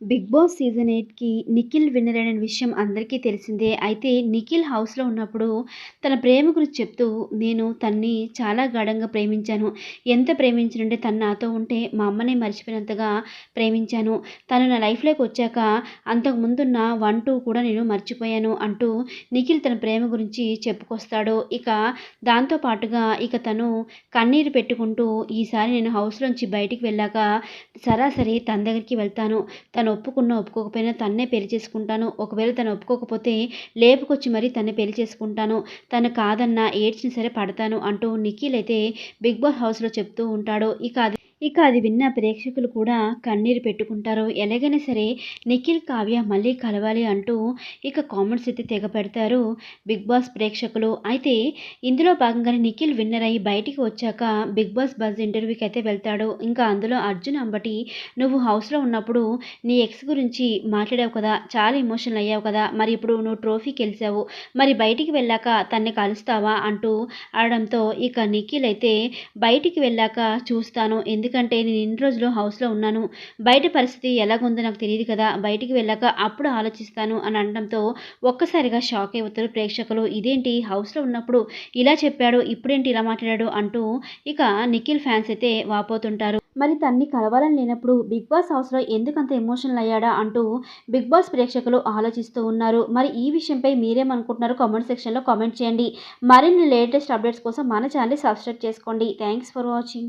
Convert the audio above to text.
Big Boss season 8కి Nikhil winner అయిన విషయం అందరికీ తెలిసిందే. అయితే నిఖిల్ హౌస్‌లో ఉన్నప్పుడు తన ప్రేమ గురించి చెప్తూ, నేను తన్ని చాలా గాఢంగా ప్రేమించాను. ఎంత ప్రేమించానంటే తను నాతో ఉంటే మా అమ్మనే మర్చిపోయినంతగా ప్రేమించాను. తను నా లైఫ్‌లోకి వచ్చాక అంతకుముందున్న 1, 2 కూడా నేను మర్చిపోయాను అంటూ నిఖిల్ తన ప్రేమ గురించి చెప్పుకొస్తాడు. ఇక దాంతో పాటుగా తను కన్నీరు పెట్టుకుంటూ, ఈసారి నేను హౌస్‌లోంచి బయటికి వెళ్ళాక సరాసరి తన దగ్గరికి వెళ్తాను. తను ఒప్పుకున్నా, ఒప్పుకోకపోయినా తన్నే పెళ్లి చేసుకుంటాను. ఒకవేళ తను ఒప్పుకోకపోతే లేపుకొచ్చి మరీ తన్నే పెళ్లి చేసుకుంటాను. తను కాదన్నా ఏడ్చినా సరే పడతాను అంటూ నిఖిల్ అయితే బిగ్ బాస్ హౌస్‌లో చెప్తూ ఉంటాడు. ఇక అది విన్న ప్రేక్షకులు కూడా కన్నీరు పెట్టుకుంటారు. ఎలాగైనా సరే నిఖిల్, కావ్య మళ్ళీ కలవాలి అంటూ కామెంట్స్ అయితే తెగ పెడతారు బిగ్ బాస్ ప్రేక్షకులు. అయితే ఇందులో భాగంగానే నిఖిల్ విన్నర్ అయ్యి బయటికి వచ్చాక బిగ్ బాస్ బజ్ ఇంటర్వ్యూకి అయితే వెళ్తాడు. ఇంకా అందులో అర్జున్ అంబటి, నువ్వు హౌస్‌లో ఉన్నప్పుడు నీ ఎక్స్ గురించి మాట్లాడావు కదా! చాలా ఎమోషనల్ అయ్యావు కదా! మరి ఇప్పుడు నువ్వు ట్రోఫీ గెలిచావు. మరి బయటికి వెళ్ళాక తన్ని కలుస్తావా? అంటూ అనడంతో నిఖిల్ అయితే బయటికి వెళ్ళాక చూస్తాను. ఎందుకంటే నేను ఇన్ని రోజులు హౌస్‌లో ఉన్నాను. బయట పరిస్థితి ఎలాగుందో నాకు తెలీదు కదా! బయటికి వెళ్ళాక అప్పుడు ఆలోచిస్తాను అని అనడంతో ఒక్కసారిగా షాక్ అయిపోతారు ప్రేక్షకులు. ఇదేంటి హౌస్‌లో ఉన్నప్పుడు ఇలా చెప్పాడు, ఇప్పుడేంటి ఇలా మాట్లాడాడు అంటూ నిఖిల్ ఫ్యాన్స్ అయితే వాపోతుంటారు. మరి తన్ని కలవాలని లేనప్పుడు బిగ్ బాస్ హౌస్‌లో ఎందుకంత ఎమోషనల్ అయ్యాడా అంటూ బిగ్ బాస్ ప్రేక్షకులు ఆలోచిస్తూ ఉన్నారు. మరి ఈ విషయంపై మీరేమనుకుంటున్నారో కామెంట్ సెక్షన్‌లో కామెంట్ చేయండి. మరిన్ని లేటెస్ట్ అప్డేట్స్ కోసం మన ఛానెల్‌ని సబ్స్క్రైబ్ చేసుకోండి. Thanks for watching.